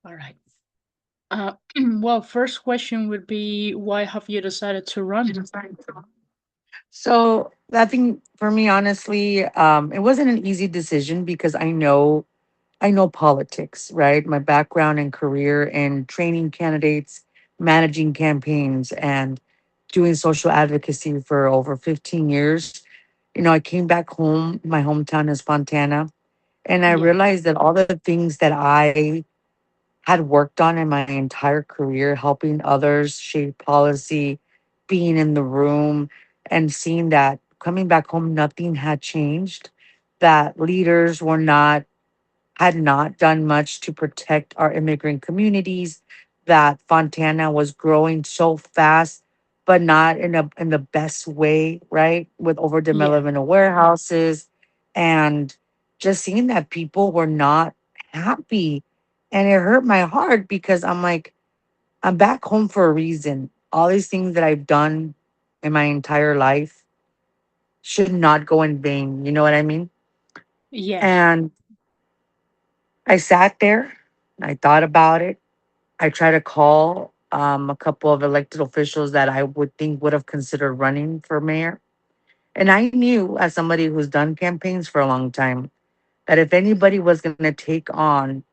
All right. Well, first question would be why have you decided to run? So I think for me, honestly, it wasn't an easy decision because I know politics, right? My background and career in training candidates, managing campaigns, and doing social advocacy for over 15 years. I came back home. My hometown is Fontana. And I Yeah, realized that all the things that I had worked on in my entire career, helping others shape policy, being in the room, and seeing that coming back home, nothing had changed, that leaders had not done much to protect our immigrant communities, that Fontana was growing so fast, but not in the best way, right? With yeah, overdevelopment of warehouses and just seeing that people were not happy. And it hurt my heart because I'm like, I'm back home for a reason. All these things that I've done in my entire life should not go in vain. You know what I mean? yeah, And I sat there, I thought about it. I tried to call a couple of elected officials that I would think would have considered running for mayor. And I knew, as somebody who's done campaigns for a long time, that if anybody was going to take on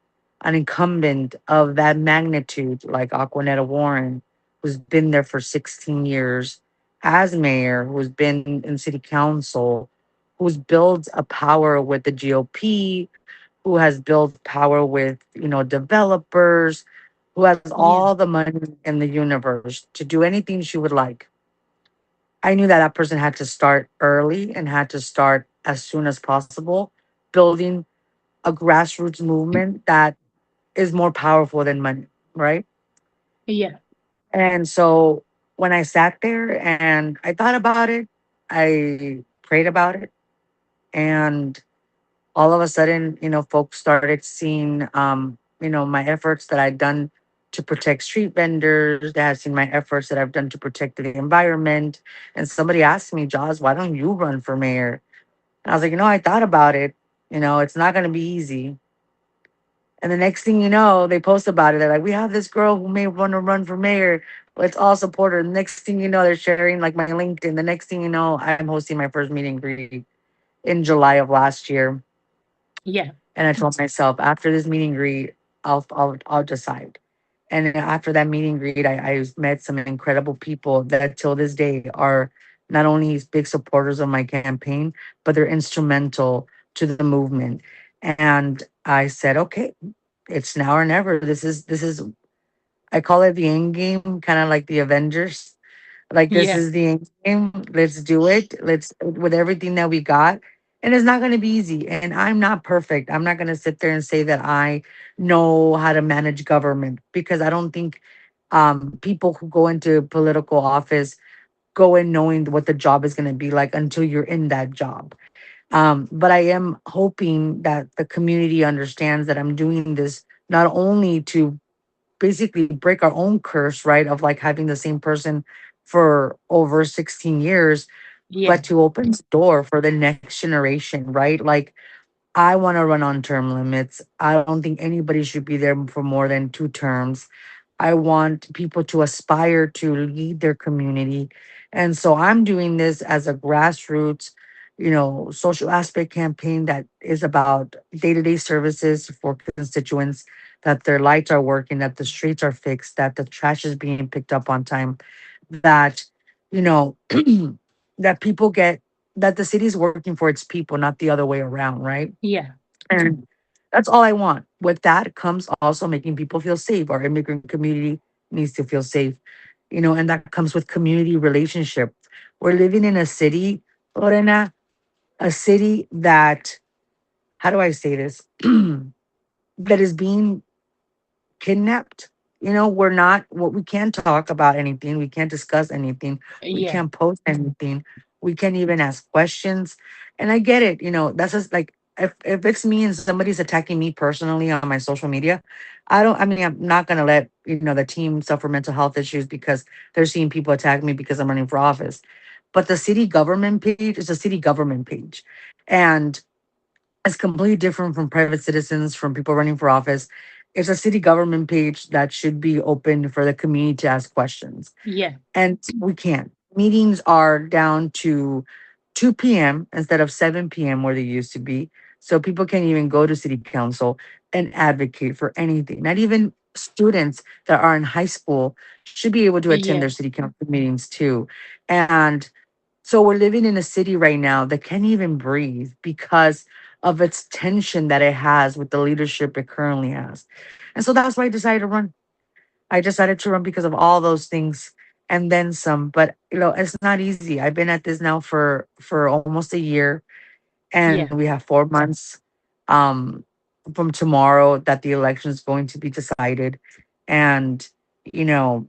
an incumbent of that magnitude, like Aquanetta Warren, who's been there for 16 years as mayor, who's been in city council, who's built a power with the GOP, who has built power with, developers, who has yeah, all the money in the universe to do anything she would like. I knew that that person had to start early and had to start as soon as possible, building a grassroots movement that is more powerful than money, right? yeah, And so when I sat there and I thought about it, I prayed about it, and all of a sudden, folks started seeing, my efforts that I'd done to protect street vendors. They had seen my efforts that I've done to protect the environment. And somebody asked me, Jaws, why don't you run for mayor? And I was like, I thought about it. It's not going to be easy. And the next thing you know, they post about it. They're like, we have this girl who may want to run for mayor. Let's all support her. The next thing you know, they're sharing like my LinkedIn. The next thing you know, I'm hosting my first meet and greet in July of last year. yeah, And I told myself after this meet and greet, I'll decide. And then after that meet and greet, I met some incredible people that till this day are not only big supporters of my campaign, but they're instrumental to the movement. And I said, okay, it's now or never. This is I call it the end game, kind of like the Avengers. Like this yeah, is the end game. Let's do it. Let's with everything that we got. And it's not going to be easy. And I'm not perfect. I'm not going to sit there and say that I know how to manage government because I don't think people who go into political office go in knowing what the job is going to be like until you're in that job. But I am hoping that the community understands that I'm doing this not only to basically break our own curse, right? Of like having the same person for over 16 years, yeah, but to open the door for the next generation, right? Like, I want to run on term limits. I don't think anybody should be there for more than 2 terms. I want people to aspire to lead their community. And so I'm doing this as a grassroots, social aspect campaign that is about day-to-day services for constituents, that their lights are working, that the streets are fixed, that the trash is being picked up on time, that, you know, that people get that the city is working for its people, not the other way around, right? yeah, And that's all I want. With that comes also making people feel safe. Our immigrant community needs to feel safe, and that comes with community relationship. We're living in a city, Lorena, a city that, how do I say this? That is being kidnapped. We can't talk about anything. We can't discuss anything. We yeah, can't post anything. We can't even ask questions. And I get it. That's just like, if it's me and somebody's attacking me personally on my social media, I'm not going to let, the team suffer mental health issues because they're seeing people attack me because I'm running for office. But the city government page is a city government page. And it's completely different from private citizens, from people running for office. It's a city government page that should be open for the community to ask questions, Yeah. and we can't. Meetings are down to 2 p.m. instead of 7 p.m. where they used to be. So people can't even go to city council and advocate for anything. Not even students that are in high school should be able to attend their Yeah. city council meetings too. And so we're living in a city right now that can't even breathe because of its tension that it has with the leadership it currently has. And so that's why I decided to run. I decided to run because of all those things and then some. But it's not easy. I've been at this now for almost a year, and Yeah. we have 4 months um from tomorrow that the election is going to be decided. And you know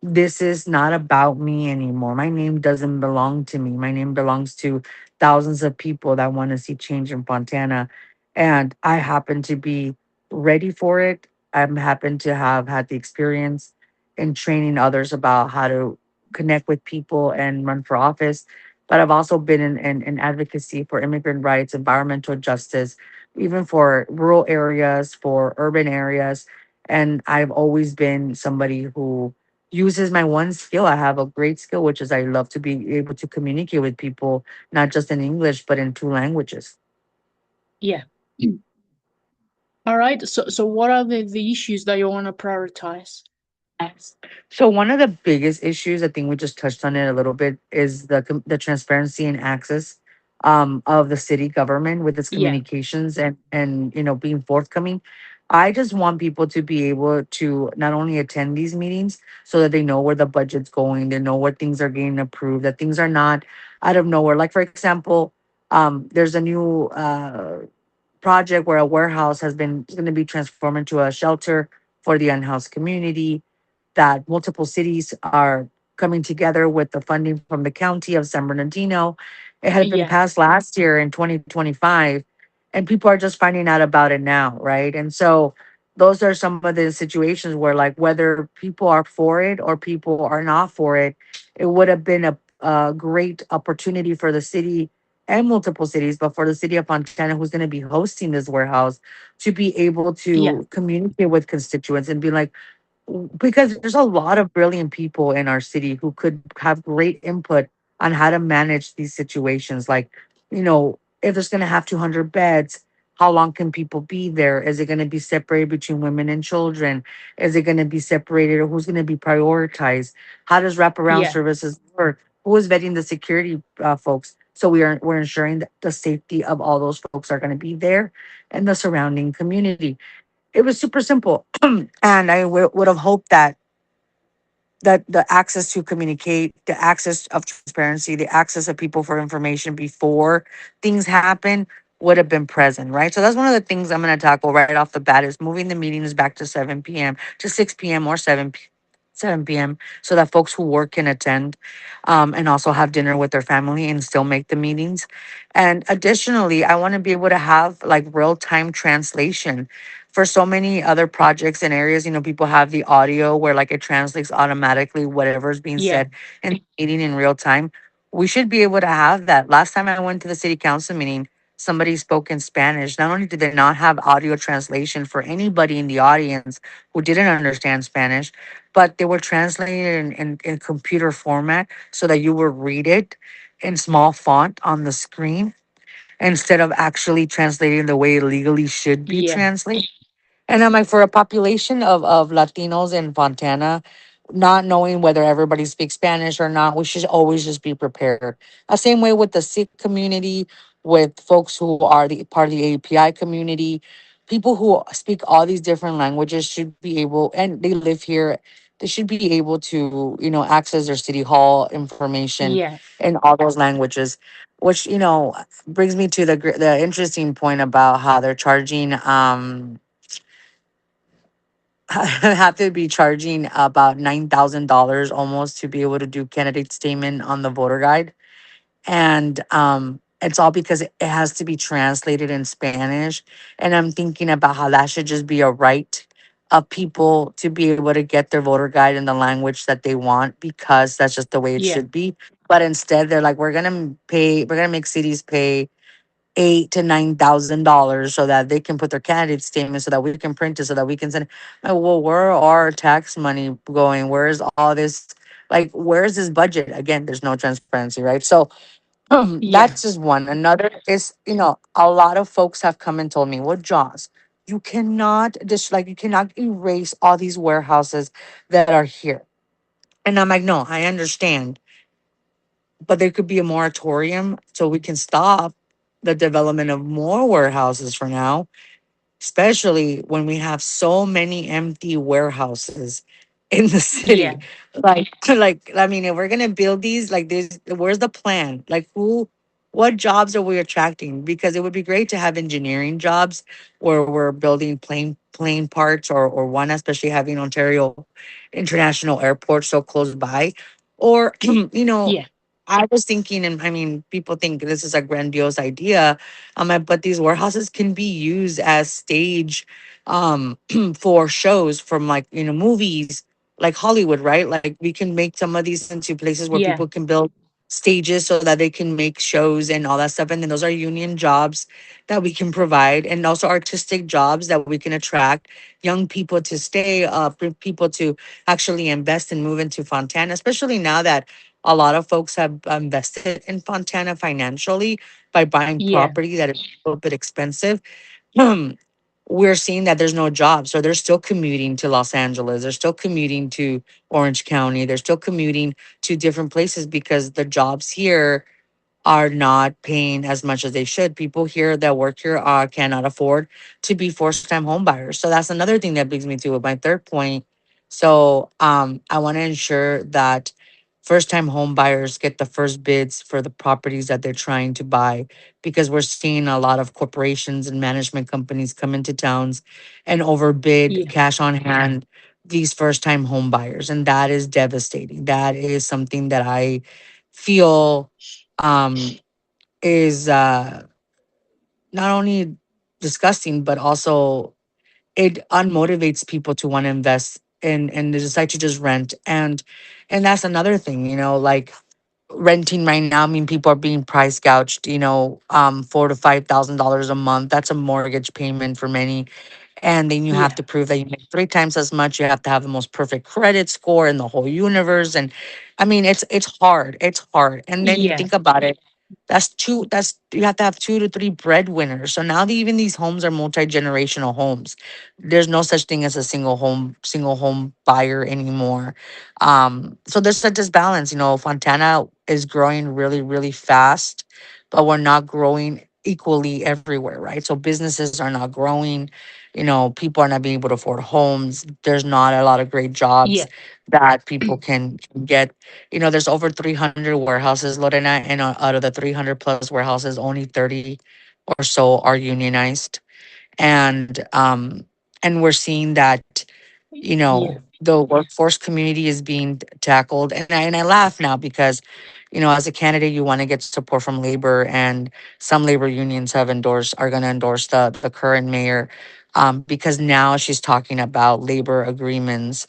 this is not about me anymore. My name doesn't belong to me. My name belongs to thousands of people that want to see change in Fontana. And I happen to be ready for it. I happen to have had the experience in training others about how to connect with people and run for office. But I've also been in advocacy for immigrant rights, environmental justice, even for rural areas, for urban areas. And I've always been somebody who uses my one skill. I have a great skill, which is I love to be able to communicate with people, not just in English, but in two languages. Yeah. All right. So what are the issues that you want to prioritize? Yes. So one of the biggest issues, I think we just touched on it a little bit, is the transparency and access of the city government with its Yeah. communications and being forthcoming. I just want people to be able to not only attend these meetings so that they know where the budget's going, they know what things are getting approved, that things are not out of nowhere. Like for example, there's a new project where a warehouse has been going to be transformed into a shelter for the unhoused community, that multiple cities are coming together with the funding from the county of San Bernardino. It had been Yeah. passed last year in 2025, and people are just finding out about it now, right? And so those are some of the situations where, like, whether people are for it or people are not for it, it would have been a great opportunity for the city and multiple cities, but for the city of Fontana, who's going to be hosting this warehouse, to be able Yeah. to communicate with constituents and be like, because there's a lot of brilliant people in our city who could have great input on how to manage these situations. Like, if there's going to have 200 beds, how long can people be there? Is it going to be separated between women and children? Is it going to be separated, or who's going to be prioritized? How does wraparound Yeah. services work? Who is vetting the security folks? So we're ensuring that the safety of all those folks are going to be there and the surrounding community. It was super simple. And I would have hoped that the access to communicate, the access of transparency, the access of people for information before things happen would have been present, right? So that's one of the things I'm going to tackle right off the bat is moving the meetings back to 7 p.m. to 6 p.m. or 7 p.m. so that folks who work can attend, and also have dinner with their family and still make the meetings. And additionally, I want to be able to have like real time translation for so many other projects and areas. People have the audio where like it translates automatically whatever's being Yeah. said in the meeting in real time. We should be able to have that. Last time I went to the city council meeting, somebody spoke in Spanish. Not only did they not have audio translation for anybody in the audience who didn't understand Spanish, but they were translated in computer format so that you would read it in small font on the screen instead of actually translating the way it legally should be Yeah. translated. And I'm like, for a population of Latinos in Fontana, not knowing whether everybody speaks Spanish or not, we should always just be prepared. The same way with the Sikh community, with folks who are the part of the API community, people who speak all these different languages should be able, and they live here, they should be able to, access their city hall information Yeah. in all those languages. Which brings me to the interesting point about how they're charging have to be charging about $9,000 almost to be able to do candidate statement on the voter guide. And it's all because it has to be translated in Spanish. And I'm thinking about how that should just be a right of people to be able to get their voter guide in the language that they want, because that's just the way it Yeah. should be. But instead they're like, we're gonna make cities pay $8,000 to $9,000 so that they can put their candidate statement so that we can print it so that we can send it. Well, where are our tax money going? Where's all this? Like, where's this budget? Again, there's no transparency, right? So Yeah. that's just one. Another is, a lot of folks have come and told me, well, Jaws, you cannot just like you cannot erase all these warehouses that are here. And I'm like, no, I understand, but there could be a moratorium so we can stop the development of more warehouses for now, especially when we have so many empty warehouses in the Yeah. city. Like I mean, if we're gonna build these, like this, where's the plan? Like what jobs are we attracting? Because it would be great to have engineering jobs where we're building plane parts or one, especially having Ontario International Airport so close by. Or, Yeah. I was thinking, and I mean, people think this is a grandiose idea, but these warehouses can be used as stage for shows from like movies like Hollywood, right? Like we can make some of these into places where Yeah. people can build stages so that they can make shows and all that stuff. And then those are union jobs that we can provide, and also artistic jobs that we can attract young people to stay, people to actually invest and move into Fontana, especially now that a lot of folks have invested in Fontana financially by buying Yeah. property that is a little bit expensive. um, we're seeing that there's no jobs. So they're still commuting to Los Angeles. They're still commuting to Orange County. They're still commuting to different places because the jobs here are not paying as much as they should. People here that work here cannot afford to be first time home buyers. So that's another thing that brings me to my third point. So I want to ensure that first time home buyers get the first bids for the properties that they're trying to buy, because we're seeing a lot of corporations and management companies come into towns and overbid Yeah. cash on hand these first time home buyers. And that is devastating. That is something that I feel um, is not only disgusting, but also it unmotivates people to want to invest and they decide to just rent. And that's another thing, like renting right now. I mean, people are being price gouged, $4,000 to $5,000 a month. That's a mortgage payment for many. And then you have Yeah. to prove that you make three times as much. You have to have the most perfect credit score in the whole universe. And I mean, it's hard. It's hard. And then you Yeah. think about it. That's you have to have two to three breadwinners. So now even these homes are multi-generational homes. There's no such thing as a single home buyer anymore. So there's a disbalance. Fontana is growing really, really fast, but we're not growing equally everywhere, right? So businesses are not growing. People are not being able to afford homes. There's not a lot of great jobs Yeah. that people can get. There's over 300 warehouses, Lorena, and out of the 300 plus warehouses, only 30 or so are unionized. And we're seeing that Yeah. the workforce community is being tackled. And I laugh now because as a candidate you want to get support from labor, and some labor unions are going to endorse the current mayor, because now she's talking about labor agreements,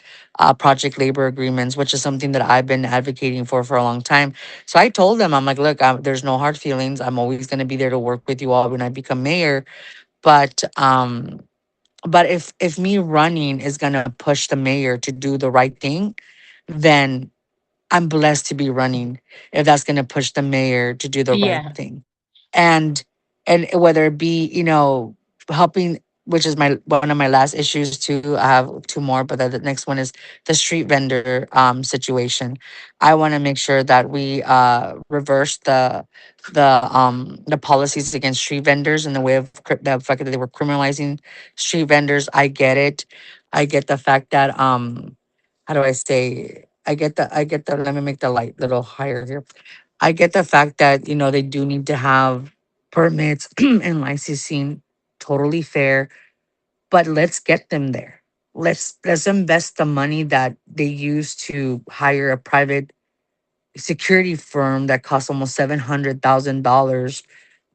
project labor agreements, which is something that I've been advocating for a long time. So I told them, I'm like, look, there's no hard feelings. I'm always going to be there to work with you all when I become mayor. But if me running is gonna push the mayor to do the right thing, then I'm blessed to be running if that's going to push the mayor to do the right Yeah. thing. And whether it be, helping, which is my one of my last issues too. I have two more, but the next one is the street vendor situation. I want to make sure that we reverse the policies against street vendors in the way of the fact that they were criminalizing street vendors. I get it. I get the fact that how do I say? I get the let me make the light little higher here. I get the fact that they do need to have permits and licensing, totally fair, but let's get them there. Let's invest the money that they use to hire a private security firm that costs almost $700,000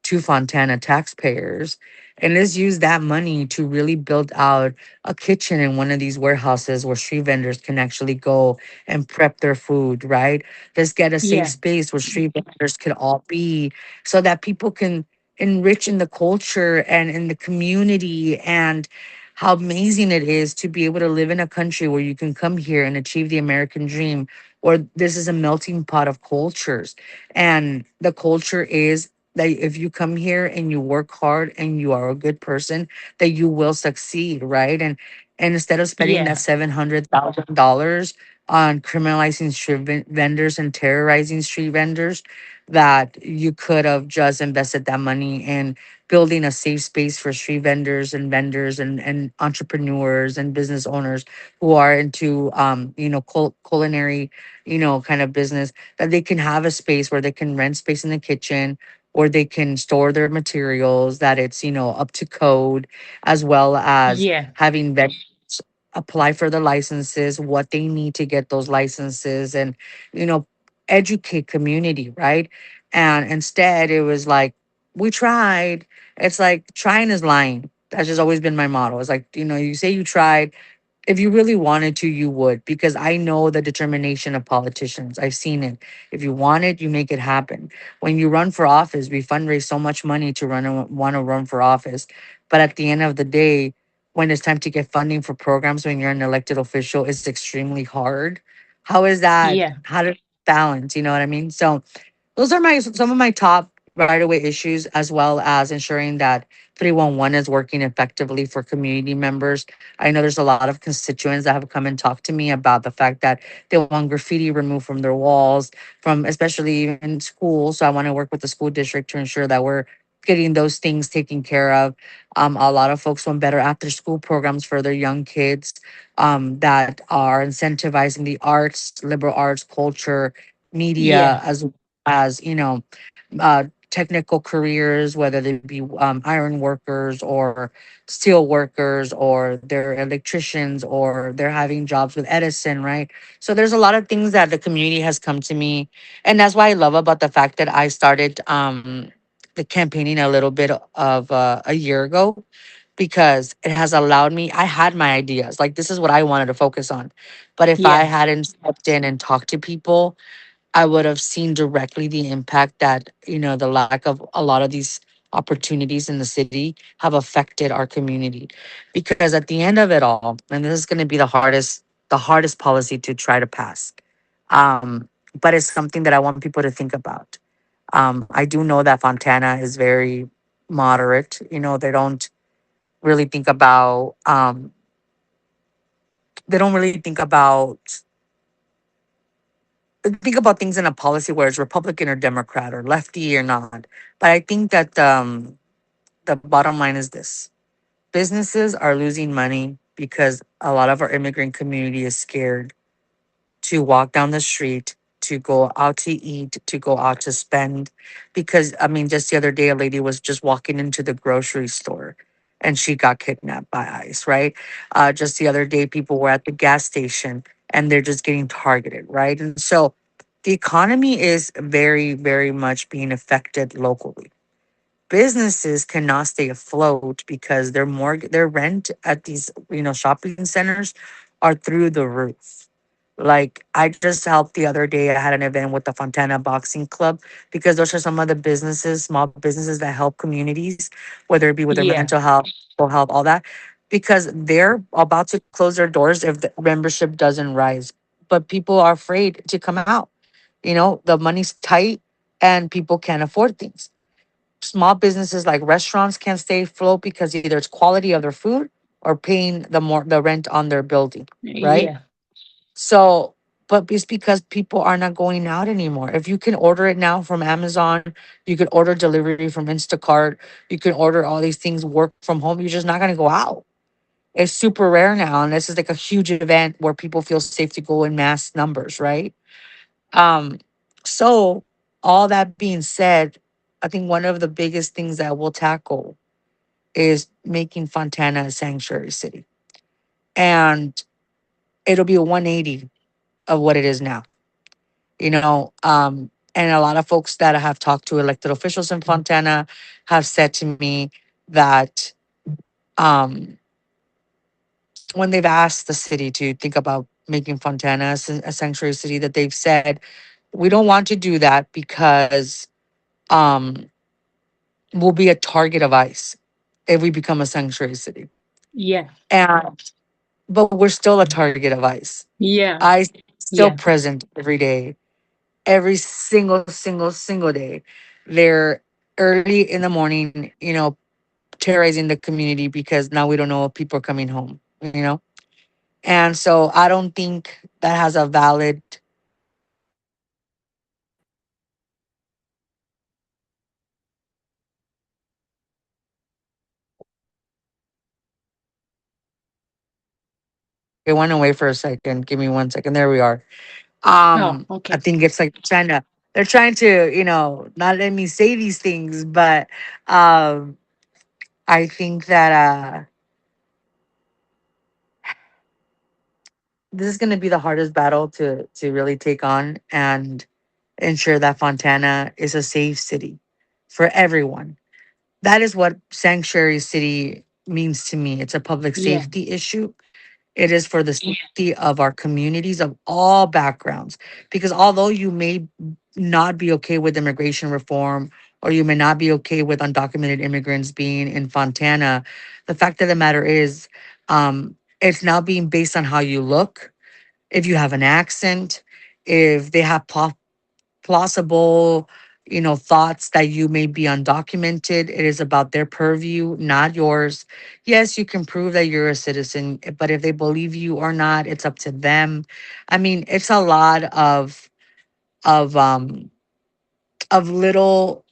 to Fontana taxpayers. And let's use that money to really build out a kitchen in one of these warehouses where street vendors can actually go and prep their food, right? Let's get a safe Yeah. space where street vendors could all be so that people can enrich in the culture and in the community, and how amazing it is to be able to live in a country where you can come here and achieve the American dream, or this is a melting pot of cultures. And the culture is that if you come here and you work hard and you are a good person, that you will succeed, right? And instead of spending that Yeah. $700,000 on criminalizing vendors and terrorizing street vendors, that you could have just invested that money in building a safe space for street vendors and entrepreneurs and business owners who are into culinary, kind of business, that they can have a space where they can rent space in the kitchen, or they can store their materials, that it's up to code, as well as Yeah. having vendors apply for the licenses, what they need to get those licenses, and you know educate community, right? And instead, it was like, we tried. It's like trying is lying. That's just always been my motto. It's like, you say you tried. If you really wanted to, you would, because I know the determination of politicians. I've seen it. If you want it, you make it happen. When you run for office, we fundraise so much money to want to run for office. But at the end of the day, when it's time to get funding for programs when you're an elected official, it's extremely hard. How is that? Yeah. How to balance? You know what I mean? So those are my some of my top right away issues, as well as ensuring that 311 is working effectively for community members. I know there's a lot of constituents that have come and talked to me about the fact that they want graffiti removed from their walls, from especially in schools. So I want to work with the school district to ensure that we're getting those things taken care of. A lot of folks want better after school programs for their young kids, that are incentivizing the arts, liberal arts, culture, media, Yeah. as technical careers, whether they be iron workers or steel workers, or they're electricians, or they're having jobs with Edison, right? So there's a lot of things that the community has come to me, and that's why I love about the fact that I started the campaigning a little bit of a year ago, because it has allowed me. I had my ideas, like this is what I wanted to focus on, but if I Yeah. hadn't stepped in and talked to people, I would have seen directly the impact that, the lack of a lot of these opportunities in the city have affected our community. Because at the end of it all, and this is going to be the hardest policy to try to pass. But it's something that I want people to think about. I do know that Fontana is very moderate. They don't really think about they don't really think about things in a policy where it's Republican or Democrat or lefty or not. But I think that the bottom line is this: businesses are losing money because a lot of our immigrant community is scared to walk down the street, to go out to eat, to go out to spend. Because, I mean, just the other day, a lady was just walking into the grocery store and she got kidnapped by ICE, right? Just the other day, people were at the gas station and they're just getting targeted, right? And so the economy is very, very much being affected locally. Businesses cannot stay afloat because their rent at these shopping centers are through the roof. Like, I just helped the other day, I had an event with the Fontana Boxing Club, because those are some of the businesses, small businesses that help communities, whether it be with their Yeah. mental health, physical health, all that, because they're about to close their doors if the membership doesn't rise. But people are afraid to come out. The money's tight and people can't afford things. Small businesses like restaurants can't stay afloat because either it's quality of their food or paying the rent on their building, right? Yeah. So, but it's because people are not going out anymore. If you can order it now from Amazon, you can order delivery from Instacart, you can order all these things, work from home, you're just not going to go out. It's super rare now. And this is like a huge event where people feel safe to go in mass numbers, right? Um, so, all that being said, I think one of the biggest things that we'll tackle is making Fontana a sanctuary city. And it'll be a 180 of what it is now. And a lot of folks that I have talked to, elected officials in Fontana, have said to me that um, when they've asked the city to think about making Fontana a sanctuary city, that they've said, we don't want to do that because um, will be a target of ICE if we become a sanctuary city. Yeah. And but we're still a target of ICE. Yeah. ICE still Yeah. present every day, every single day. They're early in the morning, terrorizing the community because now we don't know if people are coming home. And so I don't think that has a valid it went away for a second. Give me 1 second. There we are. Oh, I okay. think it's like they're trying to, not let me say these things, but um I think that this is gonna be the hardest battle to really take on and ensure that Fontana is a safe city for everyone. That is what sanctuary city means to me. It's a public Yeah. safety issue. It is for the safety of our communities of all backgrounds. Because although you may not be okay with immigration reform, or you may not be okay with undocumented immigrants being in Fontana, the fact of the matter is, it's now being based on how you look, if you have an accent, if they have plausible, thoughts that you may be undocumented. It is about their purview, not yours. Yes, you can prove that you're a citizen, but if they believe you or not, it's up to them. I mean, it's a lot of um of little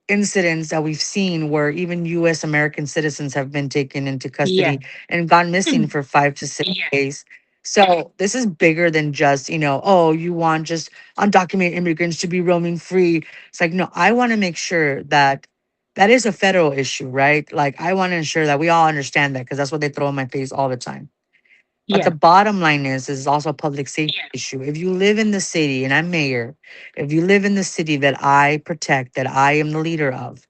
incidents that we've seen where even US American citizens have been taken into Yeah. custody and gone missing for 5 to 6 days. So this is bigger than just, oh, you want just undocumented immigrants to be roaming free. It's like, no, I want to make sure that that is a federal issue, right? Like, I want to ensure that we all understand that because that's what they throw in my face all the time. But the Yeah. bottom line is also a public safety issue. If you live in the city, and I'm mayor, if you live in the city that I protect, that I am the leader of,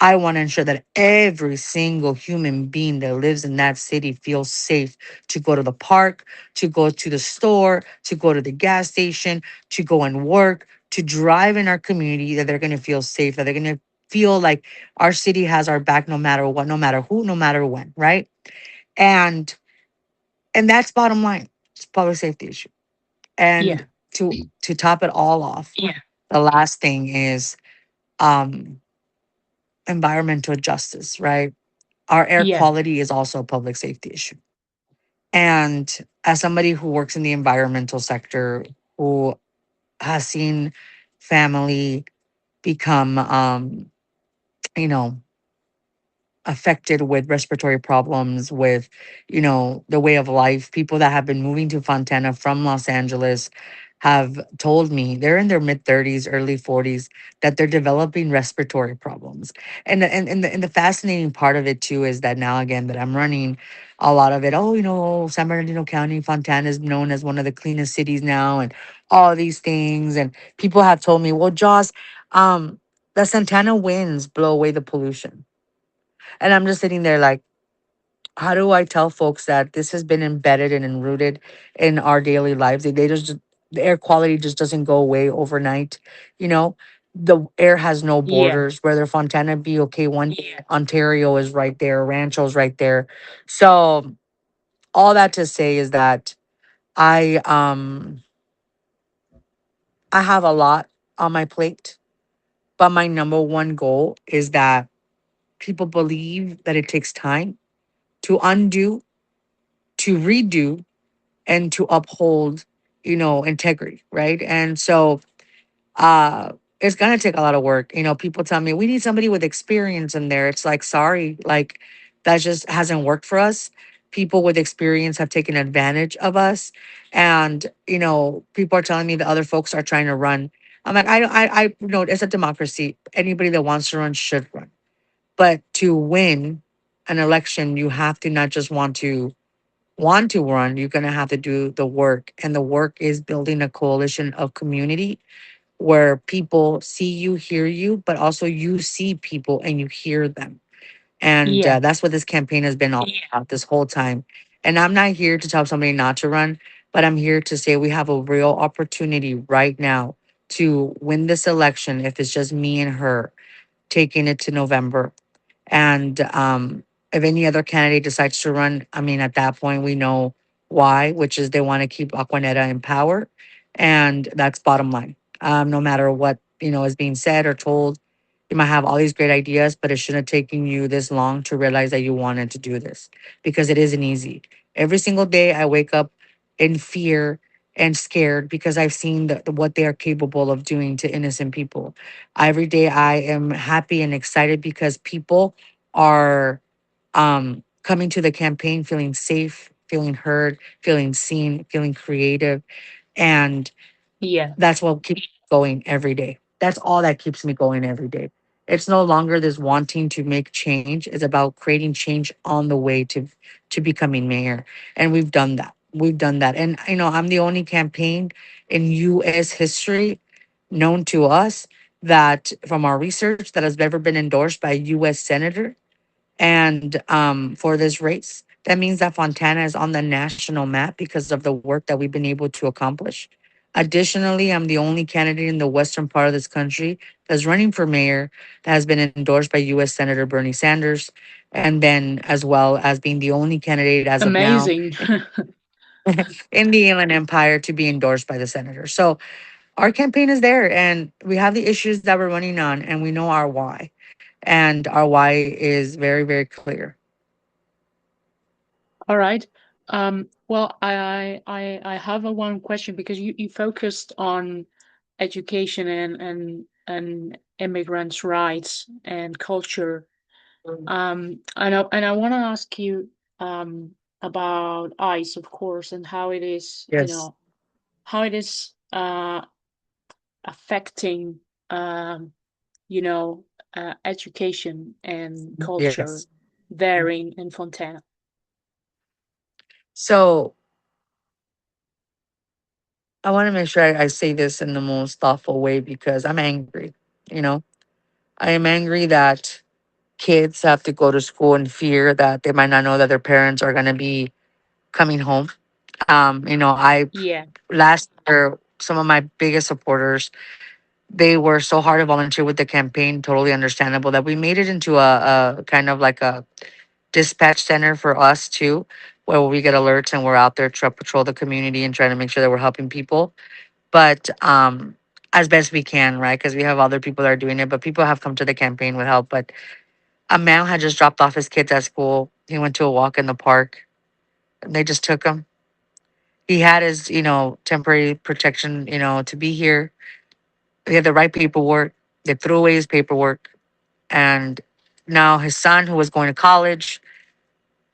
I want to ensure that every single human being that lives in that city feels safe to go to the park, to go to the store, to go to the gas station, to go and work, to drive in our community, that they're going to feel safe, that they're going to feel like our city has our back no matter what, no matter who, no matter when, right? And and that's bottom line. It's a public safety issue. And Yeah. to top it all off, the last thing is um environmental justice, right? Our air Yeah. quality is also a public safety issue. And as somebody who works in the environmental sector, who has seen family become you know, affected with respiratory problems, with, the way of life. People that have been moving to Fontana from Los Angeles have told me they're in their mid 30s, early 40s, that they're developing respiratory problems. And the fascinating part of it too is that now again that I'm running a lot of it, oh, San Bernardino County, Fontana is known as one of the cleanest cities now, and all these things. And people have told me, well, Joss, the Santana winds blow away the pollution. And I'm just sitting there like, how do I tell folks that this has been embedded and rooted in our daily lives? They just the air quality just doesn't go away overnight. You know, the air has no Yeah. borders. Whether Fontana be okay one day, Ontario is right there, Rancho's right there. So all that to say is that I um I have a lot on my plate, but my number one goal is that people believe that it takes time to undo, to redo, and to uphold, integrity, right? And so uh it's gonna take a lot of work. People tell me we need somebody with experience in there. It's like, sorry, like that just hasn't worked for us. People with experience have taken advantage of us. And people are telling me that other folks are trying to run. I'm like, it's a democracy. Anybody that wants to run should run. But to win an election, you have to not just want to run, you're going to have to do the work. And the work is building a coalition of community where people see you, hear you, but also you see people and you hear them. And Yeah. that's what this campaign has been all about this whole time. And I'm not here to tell somebody not to run, but I'm here to say we have a real opportunity right now to win this election if it's just me and her. taking it to November. And if any other candidate decides to run, I mean, at that point, we know why, which is they want to keep Aquanetta in power. And that's bottom line. No matter what, is being said or told, you might have all these great ideas, but it shouldn't have taken you this long to realize that you wanted to do this because it isn't easy. Every single day, I wake up in fear and scared because I've seen what they are capable of doing to innocent people. Every day, I am happy and excited because people are coming to the campaign feeling safe, feeling heard, feeling seen, feeling creative. And Yeah. that's what keeps me going every day. That's all that keeps me going every day. It's no longer this wanting to make change. It's about creating change on the way to becoming mayor. And we've done that. We've done that. And I'm the only campaign in US history known to us that from our research that has ever been endorsed by a US senator and for this race. That means that Fontana is on the national map because of the work that we've been able to accomplish. Additionally, I'm the only candidate in the western part of this country that's running for mayor that has been endorsed by US Senator Bernie Sanders, and then as well as being the only candidate as of now Amazing. in the Inland Empire to be endorsed by the senator. So our campaign is there and we have the issues that we're running on and we know our why. And our why is very, very clear. All right. Well, I have a one question because you focused on education and immigrants' rights and culture. And I want to ask you about ICE, of course, and how it is, Yes. how it is affecting, um, education and culture Yes. there in Fontana. So I want to make sure I say this in the most thoughtful way because I'm angry. You know, I am angry that kids have to go to school in fear that they might not know that their parents are going to be coming home. I Yeah, last year, some of my biggest supporters, they were so hard to volunteer with the campaign, totally understandable that we made it into a kind of like a dispatch center for us too, where we get alerts and we're out there to patrol the community and trying to make sure that we're helping people. But as best we can, right? Because we have other people that are doing it, but people have come to the campaign with help. But a man had just dropped off his kids at school. He went to a walk in the park and they just took him. He had his, temporary protection, to be here. He had the right paperwork. They threw away his paperwork. And now his son, who was going to college,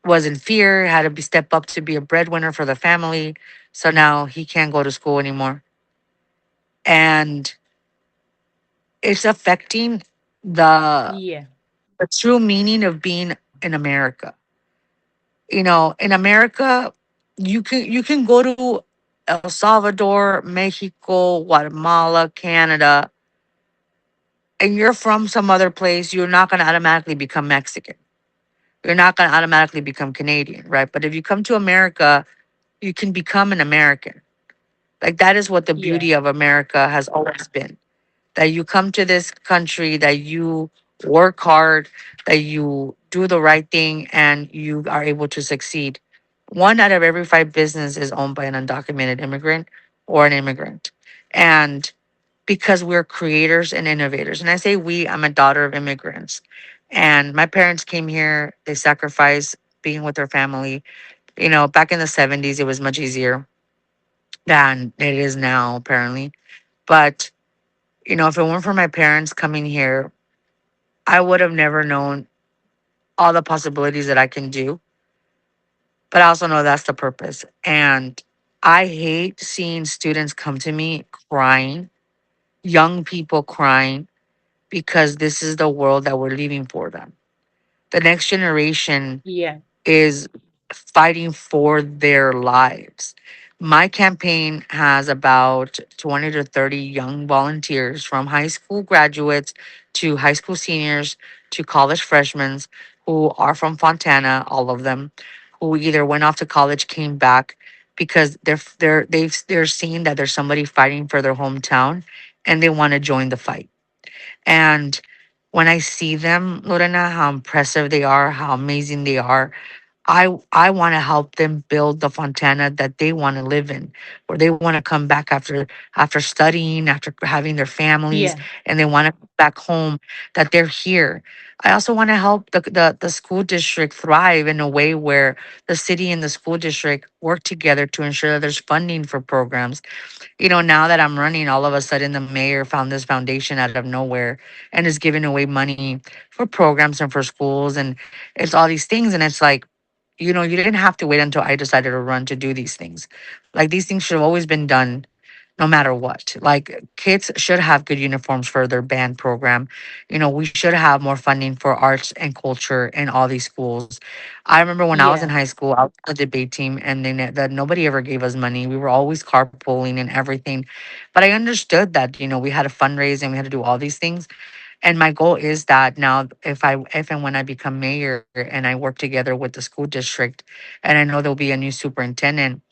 was in fear, had to be step up to be a breadwinner for the family. So now he can't go to school anymore. And it's affecting the yeah, the true meaning of being in America. In America, you can go to El Salvador, Mexico, Guatemala, Canada, and you're from some other place, you're not going to automatically become Mexican. You're not going to automatically become Canadian, right? But if you come to America, you can become an American. Like that is what the yeah, beauty of America has always been. That you come to this country, that you work hard, that you do the right thing, and you are able to succeed. One out of every five business is owned by an undocumented immigrant or an immigrant. And because we're creators and innovators. And I say we, I'm a daughter of immigrants. And my parents came here, they sacrificed being with their family. Back in the 70s, it was much easier than it is now, apparently. But if it weren't for my parents coming here, I would have never known all the possibilities that I can do. But I also know that's the purpose. And I hate seeing students come to me crying, young people crying, because this is the world that we're leaving for them. The next generation yeah, is fighting for their lives. My campaign has about 20 to 30 young volunteers from high school graduates to high school seniors to college freshmen who are from Fontana, all of them, who either went off to college, came back because they're seeing that there's somebody fighting for their hometown and they want to join the fight. And when I see them, Lorena, how impressive they are, how amazing they are, I want to help them build the Fontana that they want to live in, where they want to come back after studying, after having their families, Yeah. and they want to come back home. That they're here. I also want to help the school district thrive in a way where the city and the school district work together to ensure that there's funding for programs. Now that I'm running, all of a sudden the mayor found this foundation out of nowhere and is giving away money for programs and for schools, and it's all these things. And it's like, you didn't have to wait until I decided to run to do these things. Like, these things should have always been done no matter what. Like, kids should have good uniforms for their band program. We should have more funding for arts and culture in all these schools. I remember when I was in Yeah. high school, I was on the debate team, and that nobody ever gave us money. We were always carpooling and everything. But I understood that, we had to fundraise and we had to do all these things. And my goal is that now, if and when I become mayor and I work together with the school district, and I know there'll be a new superintendent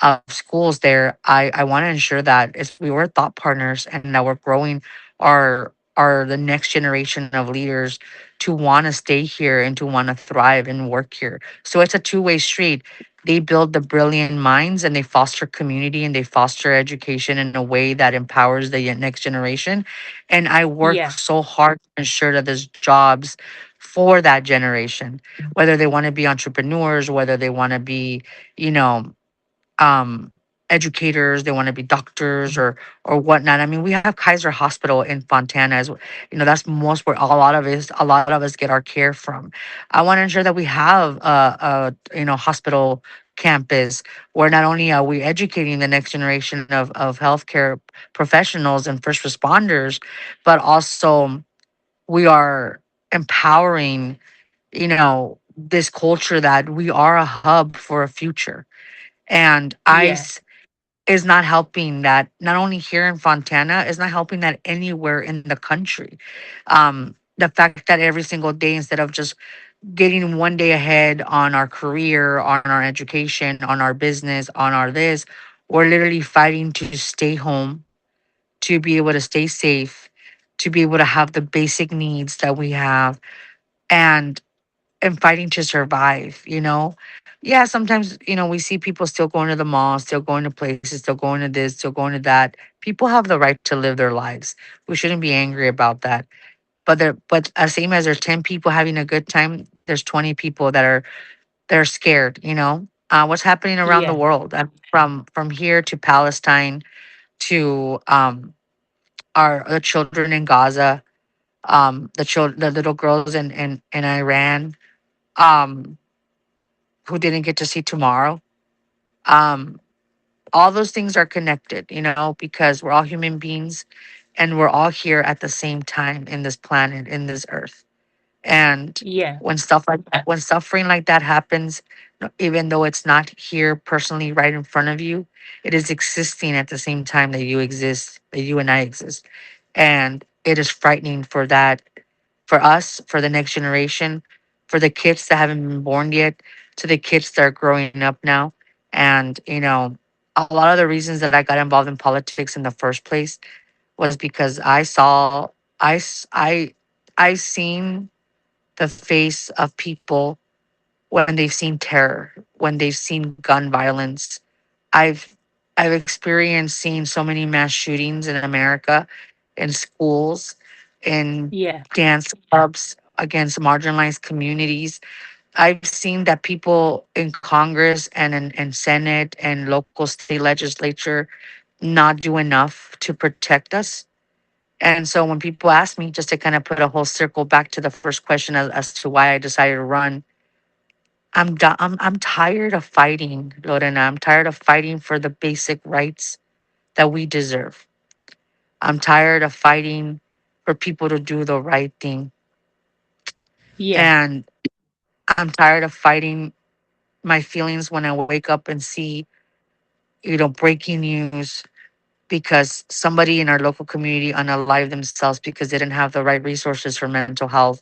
of schools there, I want to ensure that we're thought partners and that we're growing our the next generation of leaders to want to stay here and to want to thrive and work here. So it's a two-way street. They build the brilliant minds and they foster community and they foster education in a way that empowers the next generation. And I work Yeah. so hard to ensure that there's jobs for that generation, whether they want to be entrepreneurs, whether they want to be, you know, um educators, they want to be doctors or whatnot. I mean, we have Kaiser Hospital in Fontana as that's most where a lot of us get our care from. I want to ensure that we have a hospital campus where not only are we educating the next generation of healthcare professionals and first responders, but also we are empowering this culture that we are a hub for a future. And Yeah. ICE is not helping that, not only here in Fontana, is not helping that anywhere in the country. The fact that every single day, instead of just getting one day ahead on our career, on our education, on our business, on our this, we're literally fighting to stay home, to be able to stay safe, to be able to have the basic needs that we have. And fighting to survive. Yeah, sometimes, we see people still going to the mall, still going to places, still going to this, still going to that. People have the right to live their lives. We shouldn't be angry about that. But same as there's 10 people having a good time, there's 20 people that are scared. What's happening around the Yeah. world, from here to Palestine to our the children in Gaza, the little girls in Iran, um who didn't get to see tomorrow. Um, all those things are connected, because we're all human beings and we're all here at the same time in this planet, in this earth. And Yeah. when suffering like that happens, even though it's not here personally right in front of you, it is existing at the same time that you exist, that you and I exist. And it is frightening for us, for the next generation, for the kids that haven't been born yet, to the kids that are growing up now. And, a lot of the reasons that I got involved in politics in the first place was because I, s- I seen the face of people when they've seen terror, when they've seen gun violence. I've I've experienced seeing so many mass shootings in America, in schools, in Yeah. dance clubs against marginalized communities. I've seen that people in Congress and in Senate and local state legislature not do enough to protect us. And so when people ask me, just to kind of put a whole circle back to the first question as to why I decided to run, I'm tired of fighting, Lorena. I'm tired of fighting for the basic rights that we deserve. I'm tired of fighting for people to do the right thing. Yeah. And I'm tired of fighting my feelings when I wake up and see, breaking news because somebody in our local community unalived themselves because they didn't have the right resources for mental health,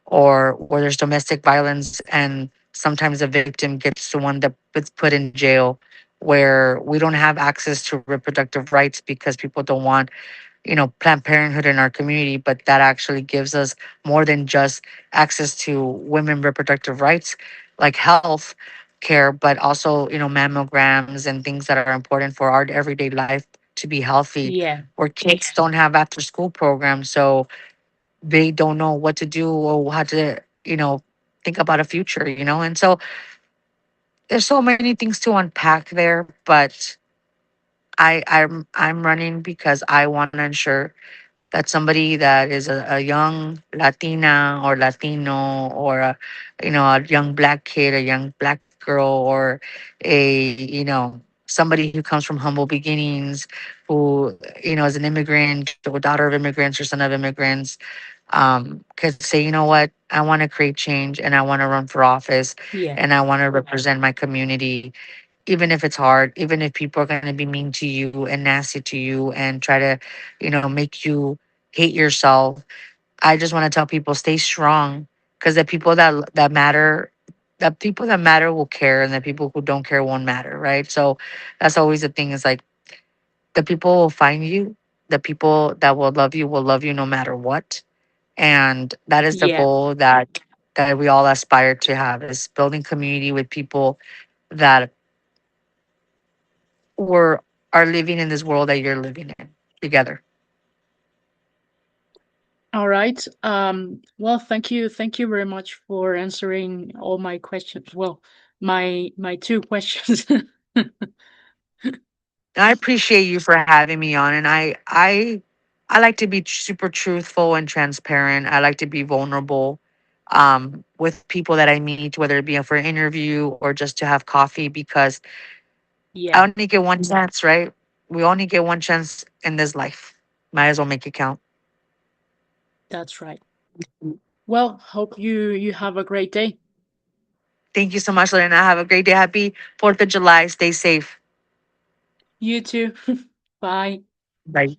or where there's domestic violence and sometimes the victim gets the one that gets put in jail, where we don't have access to reproductive rights because people don't want Planned Parenthood in our community, but that actually gives us more than just access to women reproductive rights, like health care, but also mammograms and things that are important for our everyday life to be healthy. Yeah. Where kids don't have after school programs, so they don't know what to do or how to think about a future. And so there's so many things to unpack there, but I'm running because I want to ensure that somebody that is a young Latina or Latino, or a young black kid, a young black girl, or somebody who comes from humble beginnings, who is an immigrant or daughter of immigrants or son of immigrants, could say, you know what, I want to create change and I want to run for office Yeah. and I want to represent my community, even if it's hard, even if people are going to be mean to you and nasty to you and try to, make you hate yourself. I just want to tell people, stay strong, because the people that matter will care, and the people who don't care won't matter, right? So that's always the thing, is like, the people will find you. The people that will love you no matter what. And that is the Yeah. goal that we all aspire to have, is building community with people that were are living in this world that you're living in together. All right. Well, thank you very much for answering all my questions. Well, my two questions. I appreciate you for having me on, and I like to be super truthful and transparent. I like to be vulnerable with people that I meet, whether it be for an interview or just to have coffee, because I Yeah, only get one chance, right? We only get one chance in this life. Might as well make it count. that's right. Well, hope you have a great day. Thank you so much, Lorena. Have a great day. Happy 4th of July. Stay safe. You too. Bye. Bye.